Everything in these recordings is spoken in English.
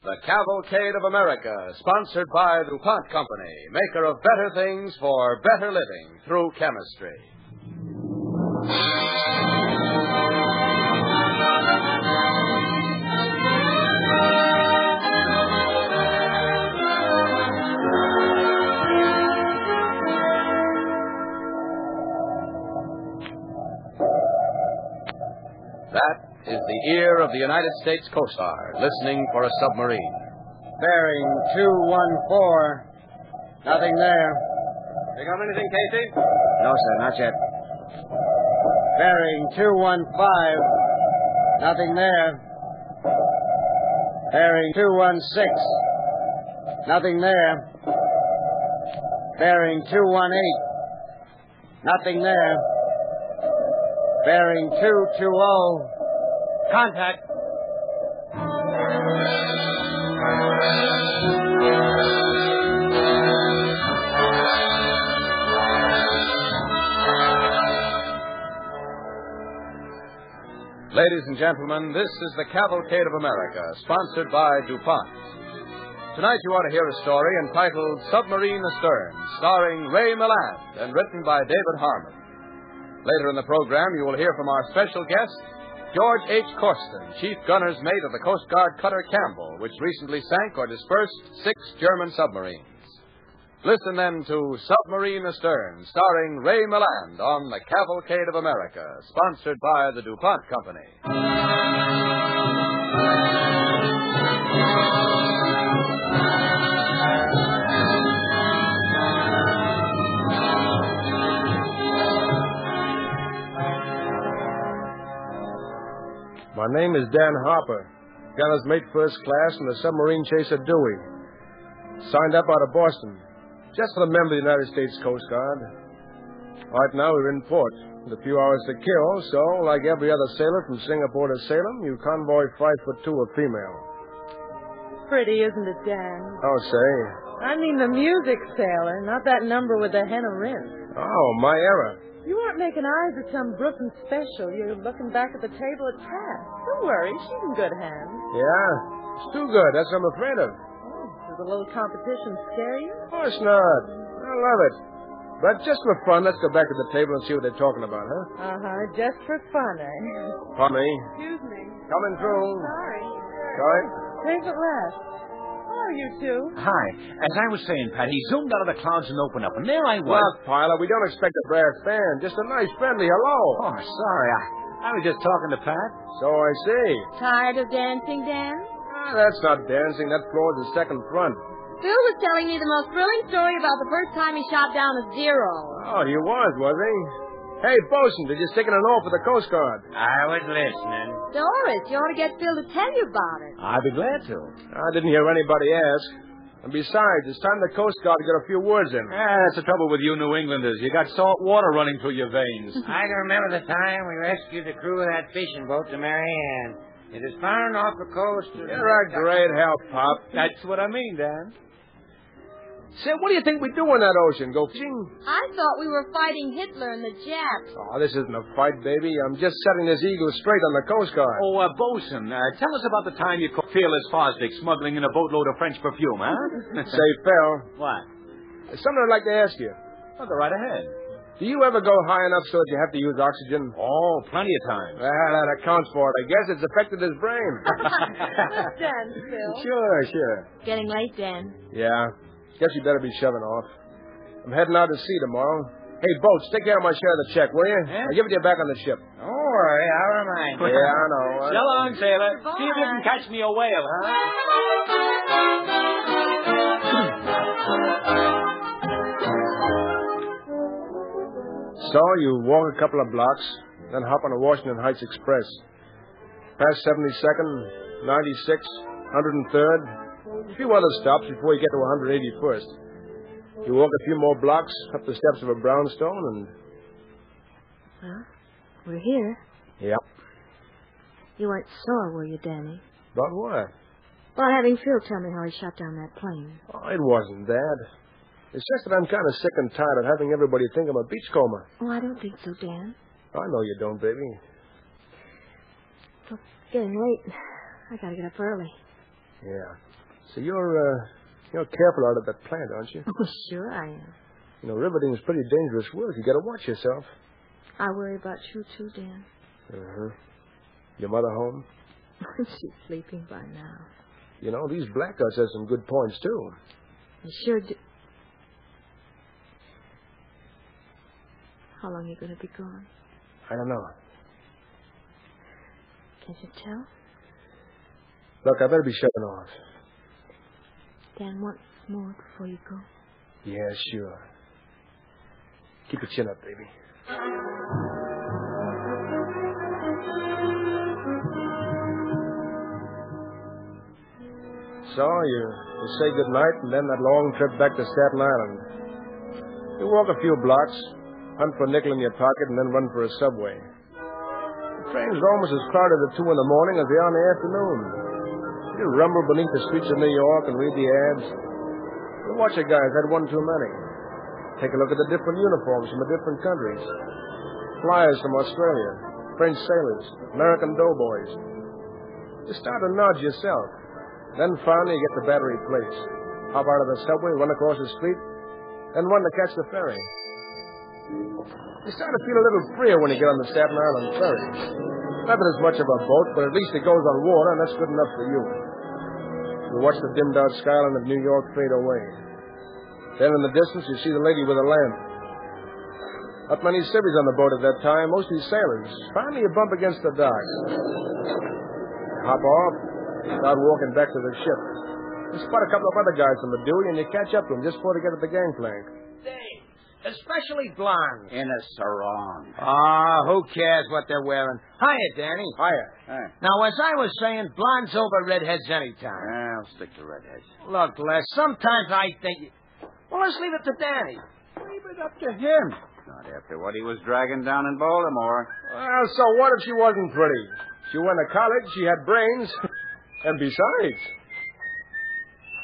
The Cavalcade of America, sponsored by DuPont Company, maker of better things for better living through chemistry. That is the ear of the United States Coast Guard, listening for a submarine. Bearing 214. Nothing there. Pick up anything, Casey? No, sir, not yet. Bearing 215. Nothing there. Bearing 216. Nothing there. Bearing 218. Nothing there. Bearing 220. Contact. Ladies and gentlemen, this is the Cavalcade of America, sponsored by DuPont. Tonight you ought to hear a story entitled Submarine Astern, starring Ray Milland and written by David Harmon. Later in the program, you will hear from our special guest, George H. Corsten, chief gunner's mate of the Coast Guard cutter Campbell, which recently sank or dispersed 6 German submarines. Listen then to Submarine Astern, starring Ray Milland on the Cavalcade of America, sponsored by the DuPont Company. My name is Dan Harper, gunner's mate first class in the submarine chaser Dewey. Signed up out of Boston, just for the member of the United States Coast Guard. Right now we're in port, with a few hours to kill, so like every other sailor from Singapore to Salem, you convoy 5'2" a female. Pretty, isn't it, Dan? Oh, say. I mean the music sailor, not that number with the henna rinse. Oh, my error. You aren't making eyes at some Brooklyn special. You're looking back at the table at Pat. Don't worry, she's in good hands. Yeah? It's too good. That's what I'm afraid of. Oh, does a little competition scare you? Of course not. I love it. But just for fun, let's go back to the table and see what they're talking about, huh? Uh-huh, just for fun, eh? Pardon me. Excuse me. Coming through. Sorry. Sorry? Save it last. Hello, you two. Hi. As I was saying, Pat, he zoomed out of the clouds and opened up, and there I was. Look, pilot, we don't expect a brass band. Just a nice, friendly hello. Oh, sorry. I was just talking to Pat. So I see. Tired of dancing, Dan? That's not dancing. That floor's the second front. Phil was telling me the most thrilling story about the first time he shot down a Zero. Oh, he was he? Hey, Bosun, did you stick in an oar for the Coast Guard? I was listening. Doris, you ought to get Phil to tell you about it. I'd be glad to. I didn't hear anybody ask. And besides, it's time the Coast Guard got a few words in. That's the trouble with you New Englanders. You got salt water running through your veins. I can remember the time we rescued the crew of that fishing boat, the Mary Ann. It is far off the coast. You're a great help, Pop. That's what I mean, Dan. Say, what do you think we do in that ocean? Go fishing? I thought we were fighting Hitler and the Japs. Oh, this isn't a fight, baby. I'm just setting this eagle straight on the Coast Guard. Oh, Bosun, tell us about the time you caught Fearless Fosdick smuggling in a boatload of French perfume, huh? Say, Phil. What? There's something I'd like to ask you. Well, go right ahead. Do you ever go high enough so that you have to use oxygen? Oh, plenty of times. Well, that accounts for it. I guess it's affected his brain. Let's dance, Phil. Sure. Getting late, Dan. Yeah. Guess you better be shoving off. I'm heading out to sea tomorrow. Hey, Boats, take care of my share of the check, will you? Yeah. I'll give it to you back on the ship. Don't worry, I'll remind you. Yeah, I know. So long, sailor. Goodbye. See if you can catch me a whale, huh? So you walk a couple of blocks, then hop on a Washington Heights Express. Past 72nd, 96th, 103rd. A few other stops before you get to 181st. You walk a few more blocks up the steps of a brownstone and... Well, we're here. Yep. You weren't sore, were you, Danny? About what? Well, having Phil tell me how he shot down that plane. Oh, it wasn't that. It's just that I'm kind of sick and tired of having everybody think I'm a beachcomber. Oh, I don't think so, Dan. I know you don't, baby. It's getting late. I gotta get up early. Yeah. So you're careful out at that plant, aren't you? Oh, sure I am. You know, riveting is pretty dangerous work. You got to watch yourself. I worry about you, too, Dan. Uh-huh. Your mother home? She's sleeping by now. You know, these blackouts have some good points, too. You sure do. How long are you going to be gone? I don't know. Can't you tell? Look, I better be shutting off. Dan, once more before you go. Yeah, sure. Keep your chin up, baby. So, you say goodnight, and then that long trip back to Staten Island. You walk a few blocks, hunt for a nickel in your pocket, and then run for a subway. The trains are almost as crowded at 2 in the morning as they are in the afternoon. You rumble beneath the streets of New York and read the ads. You watch the guys had one too many. Take a look at the different uniforms from the different countries. Flyers from Australia, French sailors, American doughboys. You start to nod yourself. Then finally you get to Battery Place. Hop out of the subway, run across the street, then run to catch the ferry. You start to feel a little freer when you get on the Staten Island ferry. Not that it's much of a boat, but at least it goes on water, and that's good enough for you. You watch the dimmed-out skyline of New York fade away. Then in the distance, you see the lady with a lamp. Not many civvies on the boat at that time, mostly sailors. Finally, you bump against the dock. You hop off, start walking back to the ship. You spot a couple of other guys from the Dewey, and you catch up to them just before they get at the gangplank. Especially blondes. In a sarong. Who cares what they're wearing? Hiya, Danny. Hiya. Hey. Now, as I was saying, blondes over redheads anytime. I'll stick to redheads. Look, Les, sometimes I think... Well, let's leave it to Danny. Leave it up to him. Not after what he was dragging down in Baltimore. Well, so what if she wasn't pretty? She went to college, she had brains, and besides...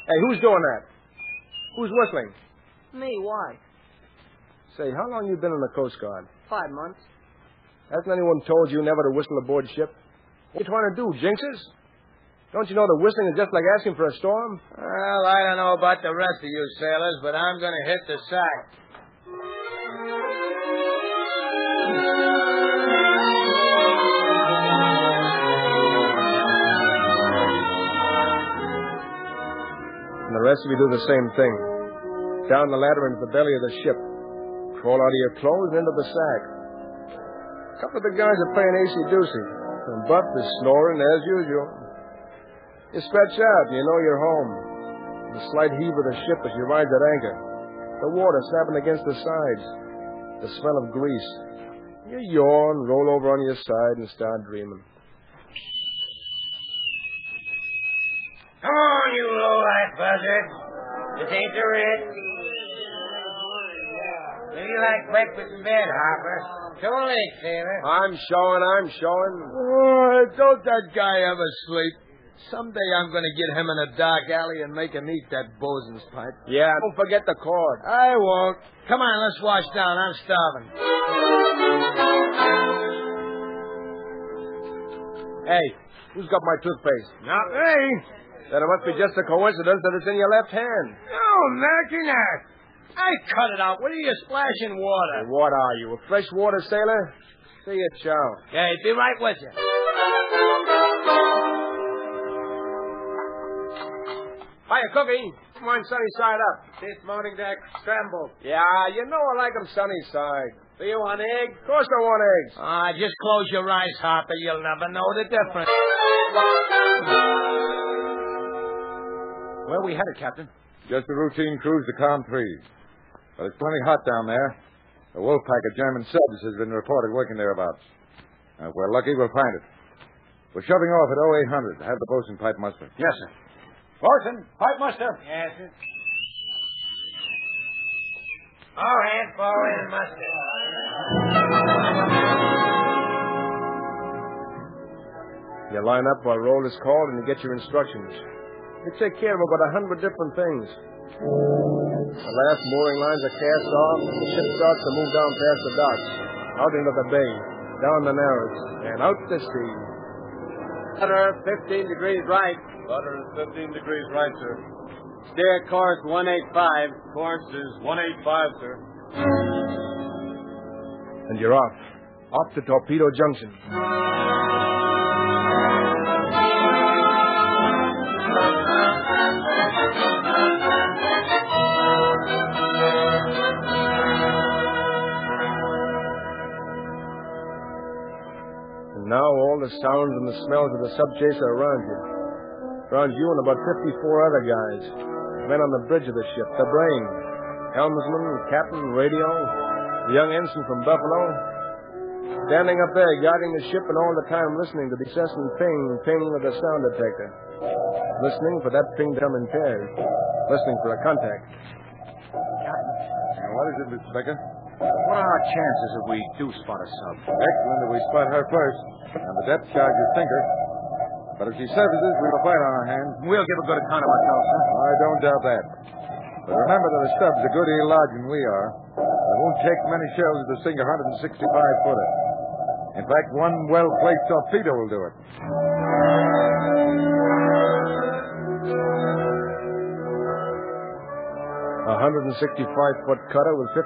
Hey, who's doing that? Who's whistling? Me, why? Say, how long you been in the Coast Guard? 5 months. Hasn't anyone told you never to whistle aboard ship? What are you trying to do, jinxes? Don't you know that whistling is just like asking for a storm? Well, I don't know about the rest of you sailors, but I'm going to hit the sack. And the rest of you do the same thing. Down the ladder into the belly of the ship. Crawl out of your clothes and into the sack. A couple of the guys are playing acey-deucey. And Buff is snoring as usual. You stretch out and you know you're home. The slight heave of the ship as you ride at anchor. The water snapping against the sides. The smell of grease. You yawn, roll over on your side, and start dreaming. Come on, you low-life buzzard. This ain't the Ritz. Maybe you like breakfast in bed, Harper. Too late, sailor. I'm showing. Oh, don't that guy ever sleep? Someday I'm going to get him in a dark alley and make him eat that bosun's pipe. Yeah, don't forget the cord. I won't. Come on, let's wash down. I'm starving. Hey, who's got my toothpaste? Not me. Then it must be just a coincidence that it's in your left hand. Oh, American Earth. I cut it out. What are you splashing water? Hey, what are you, a freshwater sailor? See you, chow. Okay, be right with you. Hiya, Cookie. Come on, sunny side up. This morning deck scrambled. Yeah, you know I like 'em sunny side. Do you want eggs? Of course I want eggs. Just close your eyes, Harper. You'll never know the difference. Where are we headed, Captain? Just a routine cruise to Calm 3. But it's plenty hot down there. A wolf pack of German subs has been reported working thereabouts. And if we're lucky, we'll find it. We're shoving off at 0800. Have the bosun pipe muster. Yes, sir. Bosun, pipe muster. Yes, sir. All hands forward and muster. You line up while roll is called and you get your instructions. You take care of about 100 different things. The last mooring lines are cast off, and the ship starts to move down past the docks, out into the bay, down the narrows, and out to sea. Butter 15 degrees right. Butter is 15 degrees right, sir. Steer course 185. Course is 185, sir. And you're off. Off to Torpedo Junction. And now all the sounds and the smells of the subchase are around you. Around you and about 54 other guys. Men on the bridge of the ship, the brain. Helmsman, captain, radio, the young ensign from Buffalo. Standing up there, guarding the ship and all the time listening to the incessant ping, ping of the sound detector. Listening for that ping to come in pairs. Listening for a contact. Now, what is it, Mr. Becker? What are our chances if we do spot a sub? Excellent if we spot her first. And the depth charge is sinker. But if she surfaces, we have a fight on our hands. We'll give a good account of ourselves, sir. I don't doubt that. But remember that a sub's a good deal larger than we are. It won't take many shells to sink a 165-footer. In fact, one well-placed torpedo will do it. A 165-foot cutter with 55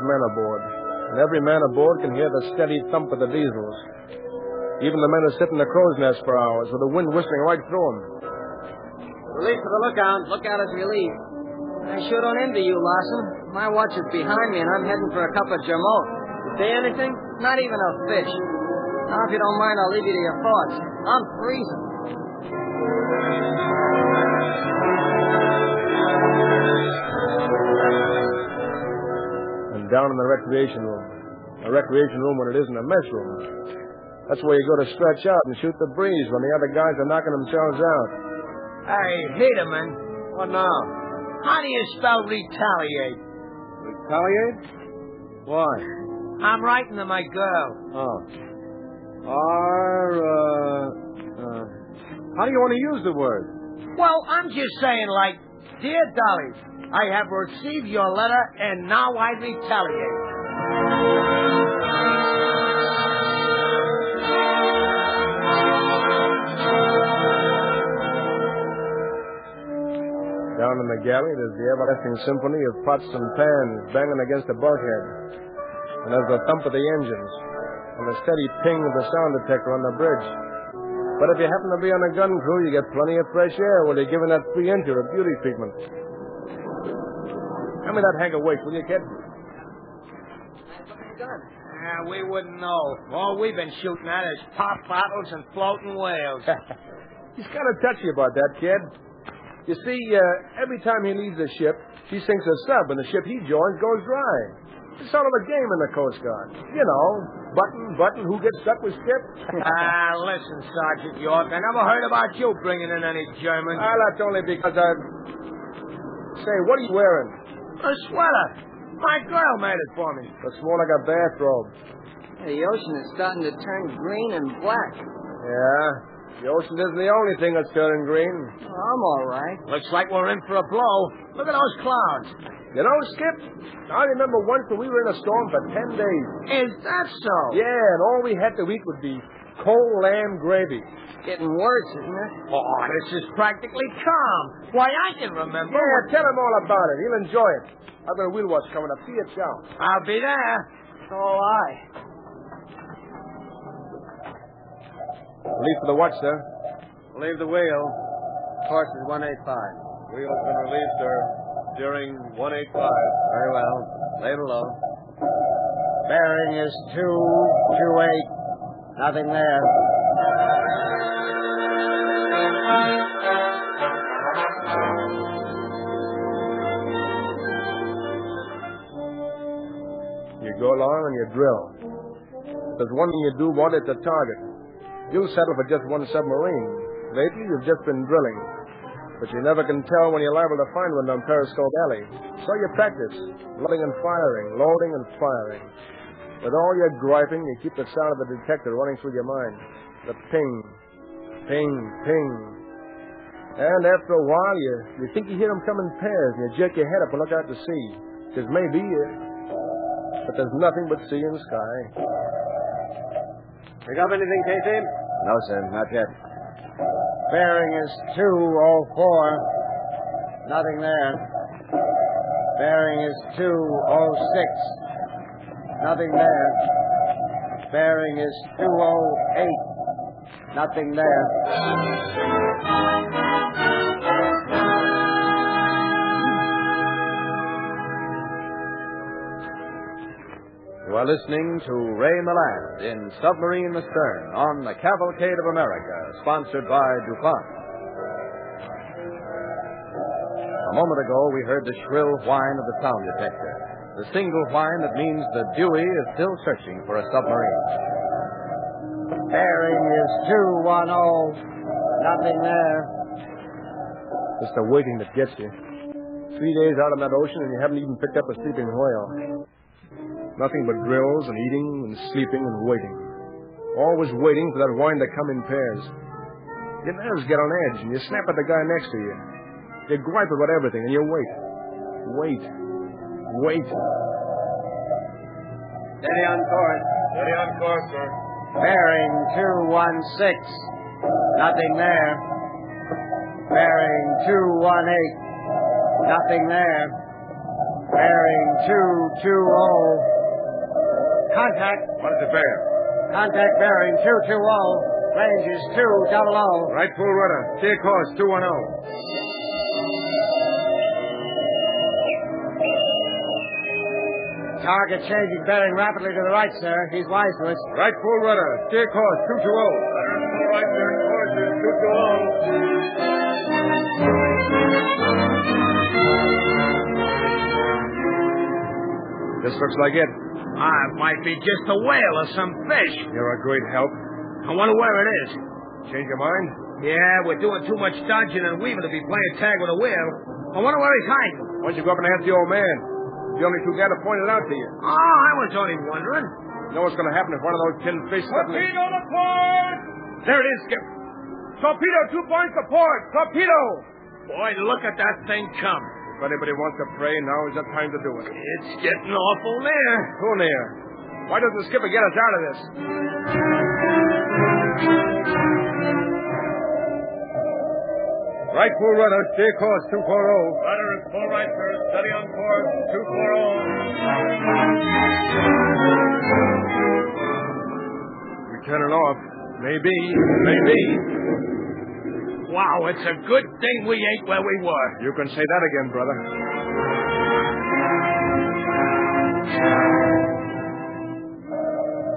men aboard. And every man aboard can hear the steady thump of the diesels. Even the men who sit in the crow's nest for hours with the wind whistling right through them. Relief for the lookout. Lookout is relief. I sure don't envy you, Lawson. My watch is behind me, and I'm heading for a cup of Jamote. You see anything? Not even a fish. Now, if you don't mind, I'll leave you to your thoughts. I'm freezing. And down in the recreation room. A recreation room when it isn't a mess room. That's where you go to stretch out and shoot the breeze when the other guys are knocking themselves out. Hey, Heaterman. What now? How do you spell retaliate? Retaliate? Why? I'm writing to my girl. Oh. How do you want to use the word? Well, I'm just saying, like, Dear Dolly, I have received your letter, and now I retaliate. Down in the galley, there's the everlasting symphony of pots and pans banging against the bulkhead. And there's the thump of the engines and the steady ping of the sound detector on the bridge. But if you happen to be on a gun crew, you get plenty of fresh air while you're giving that free incher a beauty treatment. Hand me that hank of waste, will you, kid? We wouldn't know. All we've been shooting at is pop bottles and floating whales. He's kind of touchy about that, kid. You see, every time he leaves the ship, he sinks a sub, and the ship he joins goes dry. It's sort of a game in the Coast Guard. You know, button, who gets stuck with skip? Listen, Sergeant York, I never heard about you bringing in any Germans. That's only because I... Say, what are you wearing? A sweater. My girl made it for me. Looks more like a bathrobe. The ocean is starting to turn green and black. Yeah? The ocean isn't the only thing that's turning green. Well, I'm all right. Looks like we're in for a blow. Look at those clouds. You know, Skip, I remember once when we were in a storm for 10 days. Is that so? Yeah, and all we had to eat would be cold lamb gravy. Getting worse, isn't it? Oh, this is practically calm. Why, I can remember. Yeah, tell him all about it. He'll enjoy it. I've got a wheel watch coming up. See you, chow. I'll be there. So will I. Leave for the watch, sir. Leave the wheel. Course is 185. Wheel has been released, sir. Steering 185. Very well. Lay below. Bearing is 228. Nothing there. You go along and you drill. There's one thing you do want, it's a target. You'll settle for just one submarine. Lately, you've just been drilling. But you never can tell when you're liable to find one on Periscope Alley. So you practice, loading and firing, loading and firing. With all your griping, you keep the sound of the detector running through your mind. The ping, ping, ping. And after a while, you think you hear them come in pairs, and you jerk your head up and look out to sea. Because maybe, but there's nothing but sea and sky. Pick up anything, Casey? No, sir, not yet. Bearing is 204. Nothing there. Bearing is 206. Nothing there. Bearing is 208. Nothing there. You are listening to Ray Milland in Submarine Astern on the Cavalcade of America, sponsored by DuPont. A moment ago, we heard the shrill whine of the sound detector, the single whine that means the Dewey is still searching for a submarine. Bearing is 210. Nothing there. It's the waiting that gets you. 3 days out on that ocean and you haven't even picked up a sleeping whale. Nothing but drills and eating and sleeping and waiting. Always waiting for that whine to come in pairs. Your nerves get on edge and you snap at the guy next to you. You gripe about everything and you wait. Wait. Wait. Steady on course. Steady on course, sir. Bearing 216. Nothing there. Bearing 218. Nothing there. Bearing 220. Contact. What does it bear? Contact bearing 220. Range is 200. Right full rudder. Steer course 210. Target changing bearing rapidly to the right, sir. He's wise to us. Right full rudder. Steer course 220. All right, sir. Course is 220. This looks like it. It might be just a whale or some fish. You're a great help. I wonder where it is. Change your mind? Yeah, we're doing too much dodging and weaving to be playing tag with a whale. I wonder where he's hiding. Why don't you go up and ask the old man? The only two guys to point it out to you. Oh, I was only wondering. You know what's going to happen if one of those tin fish suddenly... Torpedo to port! There it is, Skip. Torpedo, 2 points to port. Torpedo! Boy, look at that thing come. If anybody wants to pray, now is the time to do it. It's getting awful near. Who near? Why doesn't the skipper get us out of this? Right full rudder, steer course 240. Rudder is full right, sir. Steady on course 240. We turn it off. Maybe. Maybe. Wow, it's a good thing we ain't where we were. You can say that again, brother.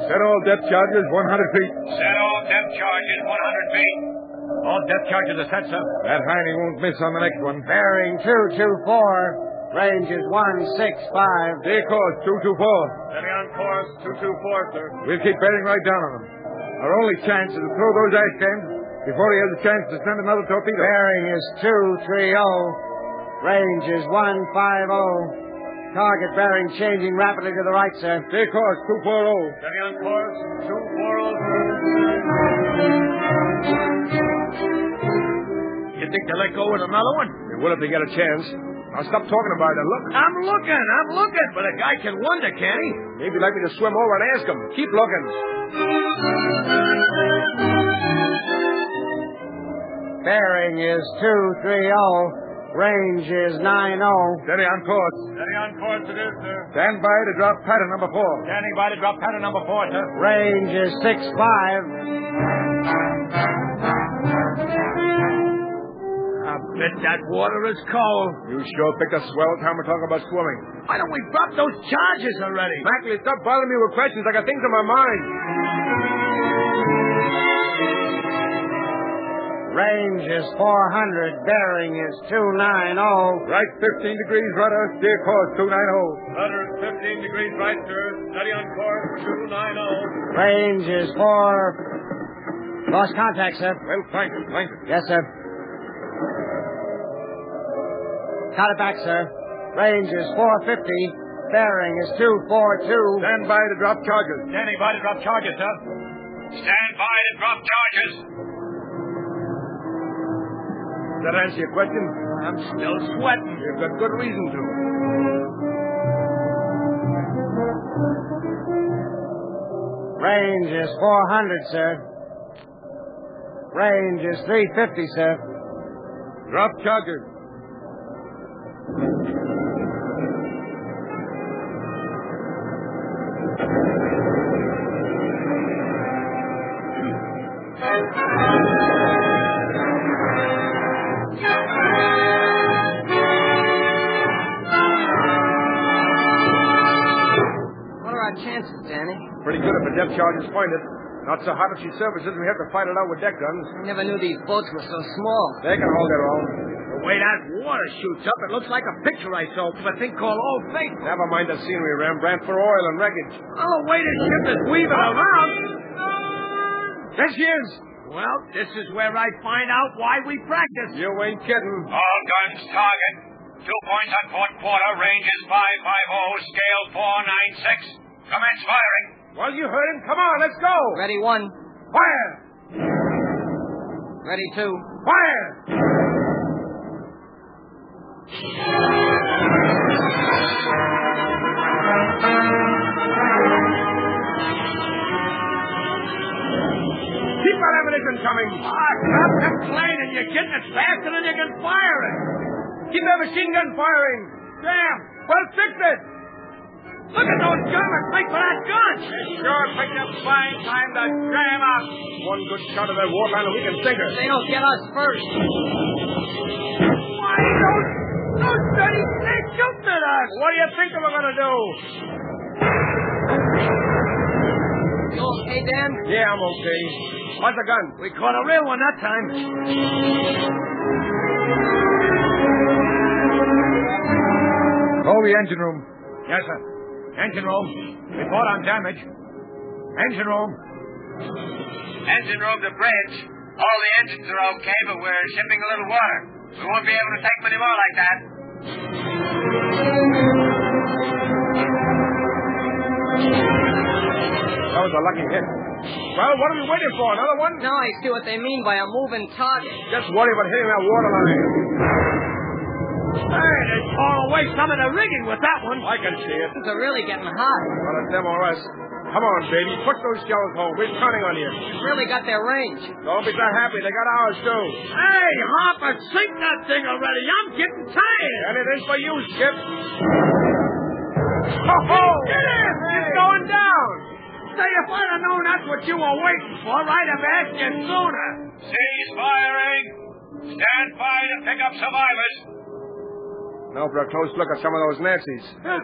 Set all depth charges 100 feet. Set all depth charges 100 feet. All depth charges are set, sir. That Heine won't miss on the next one. Bearing 224. Range is 165. Steer course 224. Steady on course 224, sir. We'll keep bearing right down on them. Our only chance is to throw those ice cans before he has a chance to send another torpedo. Bearing is 230. Range is 150. Target bearing changing rapidly to the right, sir. Steer course 240. Steady on course 240. You think they'll let go with another one? They will if they get a chance. Now stop talking about it and look. I'm looking. But a guy can wonder, can't he? Maybe you'd like me to swim over and ask him. Keep looking. Bearing is 230. Range is 90. Steady on course. Steady on course it is, sir. Stand by to drop pattern number 4. Standing by to drop pattern number 4, sir. Range is 65. I bet that water is cold. You sure picked a swell time we're talking about swimming. Why don't we drop those charges already? Mackley, stop bothering me with questions. I got things on my mind. Range is 400. Bearing is 290. Right 15 degrees rudder. Steer course 290. Rudder is 15 degrees right, sir. Steady on course 290. Range is 4... Lost contact, sir. Well, flank it. Yes, sir. Count it back, sir. Range is 450. Bearing is 242. Stand by to drop charges. Standing by to drop charges, sir. Stand by to drop charges. Does that answer your question? I'm still sweating. You've got good reason to. Range is 400, sir. Range is 350, sir. Drop charges. What are our chances, Danny? Pretty good if the depth charges point it. Not so hot if she surfaces, we have to fight it out with deck guns. I never knew these boats were so small. They can hold their own. The way that water shoots up, it looks like a picture I sold from a thing called Old Faithful. Never mind the scenery, Rembrandt, for oil and wreckage. Oh, the way this ship is weaving around. There she is. Well, this is where I find out why we practice. You ain't kidding. All guns target. 2 points on port quarter. Range is 550. Scale 496. Commence firing. Well, you heard him. Come on, let's go. Ready, 1. Fire. Ready, 2. Fire. Keep that ammunition coming. Crap, that plane, and you're getting it faster than you can fire it. Keep that machine gun firing. Damn. Well, fix it. Look at those Germans make for that gun. Sure picked up fine time to jam up. One good shot of that warline and we can sink her. They don't get us first. Why, those dirty snakes jumped at us. What do you think they were going to do? You okay, Dan? Yeah, I'm okay. What's the gun? We caught a real one that time. Call the engine room. Yes, sir. Engine room. Report on damage. Engine room. Engine room to bridge. All the engines are okay, but we're shipping a little water. We won't be able to take many more like that. That was a lucky hit. Well, what are we waiting for? Another one? Now I see what they mean by a moving target. Just worry about hitting that water line. Hey, they tore away some of the rigging with that one. I can see it. Things are really getting hot. Well, it's them or us. Come on, baby. Put those shells home. We're counting on you. They've really got their range. Don't be so happy. They got ours, too. Hey, Hopper, sink that thing already. I'm getting tired. And it is for you, Skip. Ho-ho! Get it! It's going down. Say, if I'd have known that's what you were waiting for, I'd have asked you sooner. Cease firing. Stand by to pick up survivors. Now for a close look at some of those Nazis. Hey,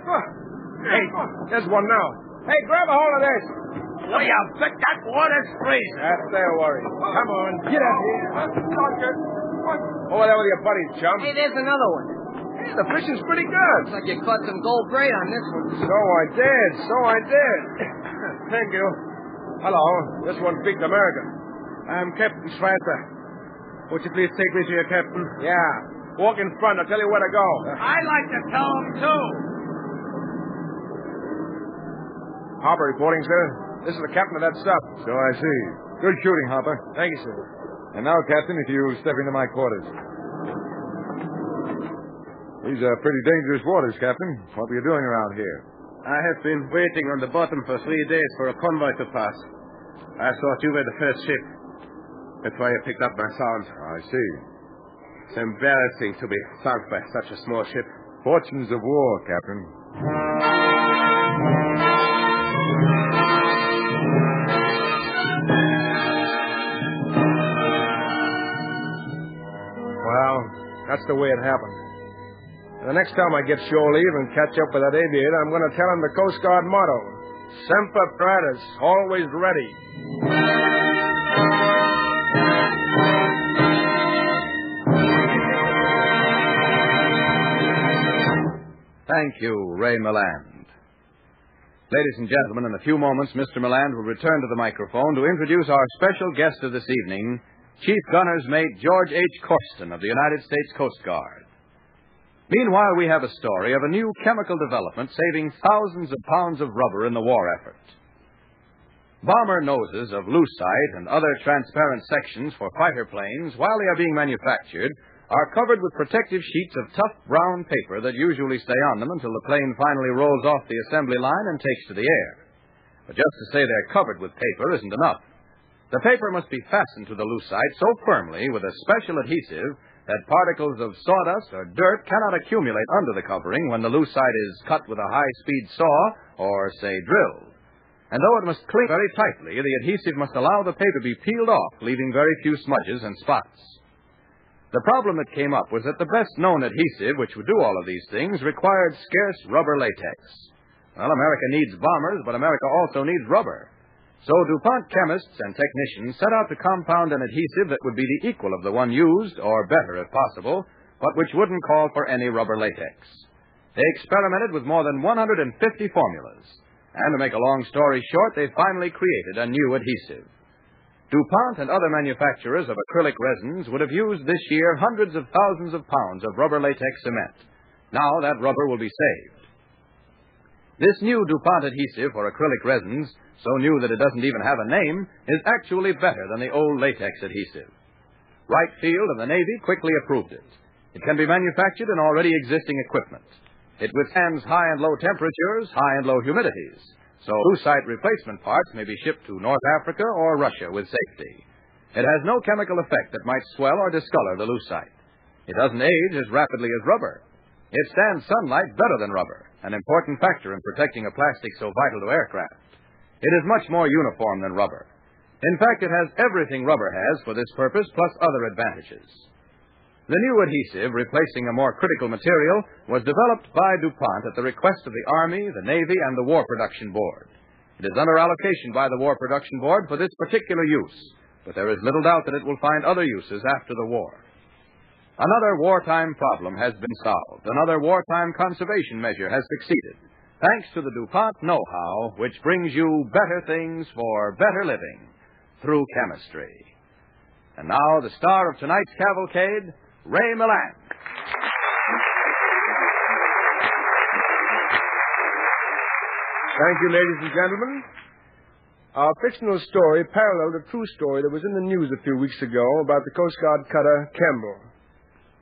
there's one now. Hey, grab a hold of this. Well, you bet that water's freezing. That's their worry. Come on, get up here. Over there with your buddies, chum. Hey, there's another one. Hey, the fishing's pretty good. Looks like you caught some gold braid on this one. So I did. Thank you. Hello, this one speaks American. I'm Captain Schweitzer. Would you please take me to your captain? Yeah. Walk in front. I'll tell you where to go. I'd like to tell him, too. Hopper reporting, sir. This is the captain of that sub. So I see. Good shooting, Hopper. Thank you, sir. And now, Captain, if you step into my quarters. These are pretty dangerous waters, Captain. What were you doing around here? I have been waiting on the bottom for 3 days for a convoy to pass. I thought you were the first ship. That's why I picked up my sound. I see. It's embarrassing to be sunk by such a small ship. Fortunes of war, Captain. Well, that's the way it happened. And the next time I get shore leave and catch up with that aviator, I'm going to tell him the Coast Guard motto. Semper Paratus, always ready. Thank you, Ray Milland. Ladies and gentlemen, in a few moments, Mr. Milland will return to the microphone to introduce our special guest of this evening, Chief Gunner's Mate George H. Corsten of the United States Coast Guard. Meanwhile, we have a story of a new chemical development saving thousands of pounds of rubber in the war effort. Bomber noses of lucite and other transparent sections for fighter planes, while they are being manufactured, are covered with protective sheets of tough brown paper that usually stay on them until the plane finally rolls off the assembly line and takes to the air. But just to say they're covered with paper isn't enough. The paper must be fastened to the lucite so firmly with a special adhesive that particles of sawdust or dirt cannot accumulate under the covering when the lucite is cut with a high-speed saw or, say, drilled. And though it must cling very tightly, the adhesive must allow the paper to be peeled off, leaving very few smudges and spots. The problem that came up was that the best-known adhesive, which would do all of these things, required scarce rubber latex. Well, America needs bombers, but America also needs rubber. So DuPont chemists and technicians set out to compound an adhesive that would be the equal of the one used, or better if possible, but which wouldn't call for any rubber latex. They experimented with more than 150 formulas, and to make a long story short, they finally created a new adhesive. DuPont and other manufacturers of acrylic resins would have used this year hundreds of thousands of pounds of rubber latex cement. Now that rubber will be saved. This new DuPont adhesive for acrylic resins, so new that it doesn't even have a name, is actually better than the old latex adhesive. Wright Field of the Navy quickly approved it. It can be manufactured in already existing equipment. It withstands high and low temperatures, high and low humidities, so lucite replacement parts may be shipped to North Africa or Russia with safety. It has no chemical effect that might swell or discolor the lucite. It doesn't age as rapidly as rubber. It stands sunlight better than rubber, an important factor in protecting a plastic so vital to aircraft. It is much more uniform than rubber. In fact, it has everything rubber has for this purpose, plus other advantages. The new adhesive, replacing a more critical material, was developed by DuPont at the request of the Army, the Navy, and the War Production Board. It is under allocation by the War Production Board for this particular use, but there is little doubt that it will find other uses after the war. Another wartime problem has been solved. Another wartime conservation measure has succeeded, thanks to the DuPont know-how, which brings you better things for better living through chemistry. And now, the star of tonight's cavalcade, Ray Milland. Thank you, ladies and gentlemen. Our fictional story paralleled a true story that was in the news a few weeks ago about the Coast Guard cutter Campbell.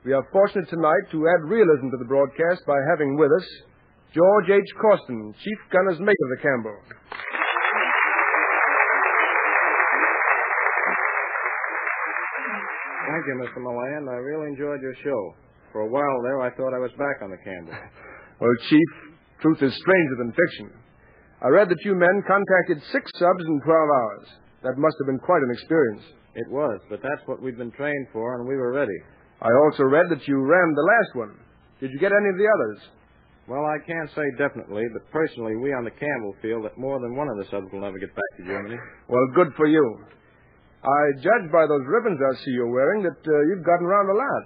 We are fortunate tonight to add realism to the broadcast by having with us George H. Costin, chief gunner's mate of the Campbell. Thank you, Mr. Milland. I really enjoyed your show. For a while there, I thought I was back on the Campbell. Well, Chief, truth is stranger than fiction. I read that you men contacted 6 subs in 12 hours. That must have been quite an experience. It was, but that's what we'd been trained for, and we were ready. I also read that you rammed the last one. Did you get any of the others? Well, I can't say definitely, but personally, we on the Campbell feel that more than one of the subs will never get back to Germany. Well, good for you. I judge by those ribbons I see you're wearing that you've gotten around a lot.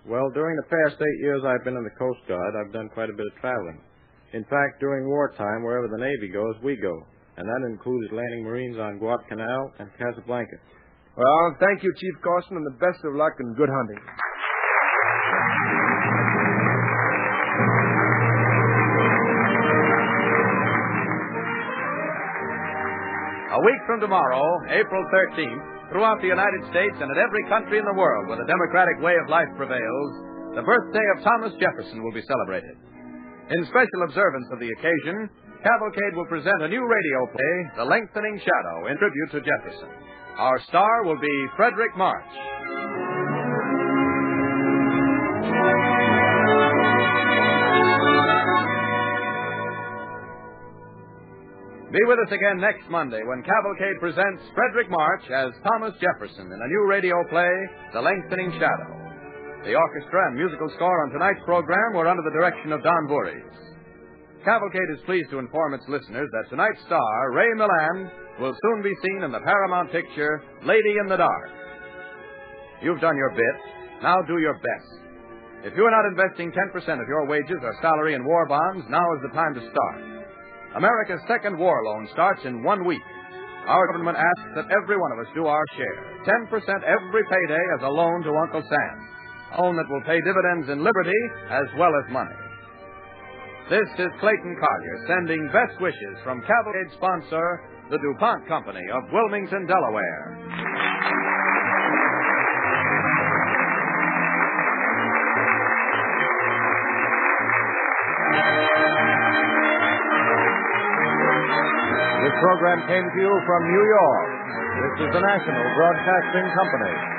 Well, during the past 8 years I've been in the Coast Guard, I've done quite a bit of traveling. In fact, during wartime, wherever the Navy goes, we go. And that included landing Marines on Guadalcanal and Casablanca. Well, thank you, Chief Costin, and the best of luck and good hunting. A week from tomorrow, April 13th, throughout the United States and in every country in the world where the democratic way of life prevails, the birthday of Thomas Jefferson will be celebrated. In special observance of the occasion, Cavalcade will present a new radio play, The Lengthening Shadow, in tribute to Jefferson. Our star will be Frederick March. Be with us again next Monday when Cavalcade presents Frederick March as Thomas Jefferson in a new radio play, The Lengthening Shadow. The orchestra and musical score on tonight's program were under the direction of Don Voorhees. Cavalcade is pleased to inform its listeners that tonight's star, Ray Milland, will soon be seen in the Paramount picture, Lady in the Dark. You've done your bit. Now do your best. If you're not investing 10% of your wages or salary in war bonds, now is the time to start. America's second war loan starts in 1 week. Our government asks that every one of us do our share. 10% every payday as a loan to Uncle Sam. A loan that will pay dividends in liberty as well as money. This is Clayton Collier sending best wishes from Cavalcade sponsor, the DuPont Company of Wilmington, Delaware. This program came to you from New York. This is the National Broadcasting Company.